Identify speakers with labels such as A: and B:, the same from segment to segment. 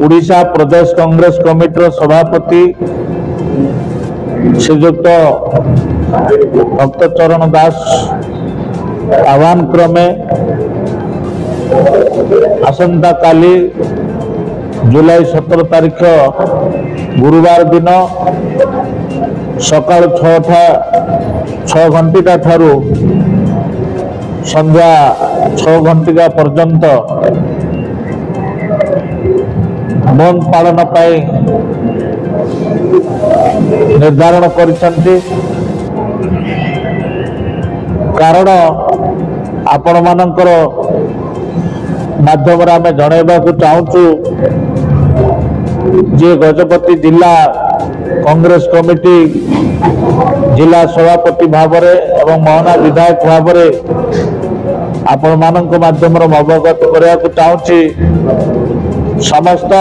A: उड़ीसा प्रदेश Congress committee सभापति श्रीजुक्त भक्तचरण दास आह्वान क्रमे आसंता काली जुलाई 17 तारीख गुरुवार दिन सकाल 6 घंटिका ठारू संध्या 6 घंटिका पर्यंत बंद पालन पाई निर्धारण करिसंती। कारण आपण मानकर माध्यम आम जनइबा चाहूँ जे गजपति जिला कांग्रेस कमिटी जिला सभापति भाव एवं मोहना विधायक भाव आपण मानक माध्यम अवगत करने को चाहूँ समस्त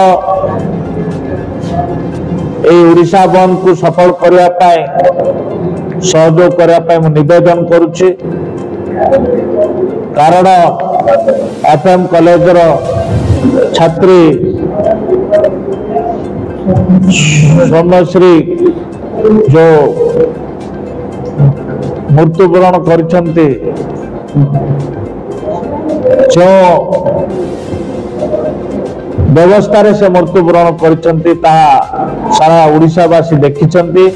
A: ओडिशा बंद को सफल करने सहयोग करने निवेदन करुच्ची। कारण एफएम कॉलेज छात्री सोमश्री जो मृत्युवरण करिसंती जो व्यवस्था से मृत्युवरण करिसंती ताहा सारा ओडिशावासी देखिसंती।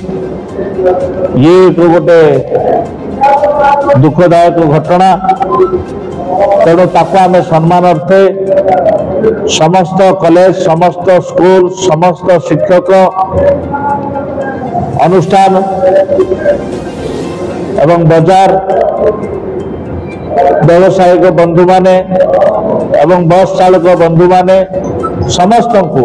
A: ये गोटे दुखदायक घटना तेणु ताको आम सम्मान अर्थे समस्त कॉलेज समस्त स्कूल समस्त शिक्षक अनुष्ठान एवं बाजार व्यवसायिक बंधु माने एवं बस चालक बंधु माने समस्त को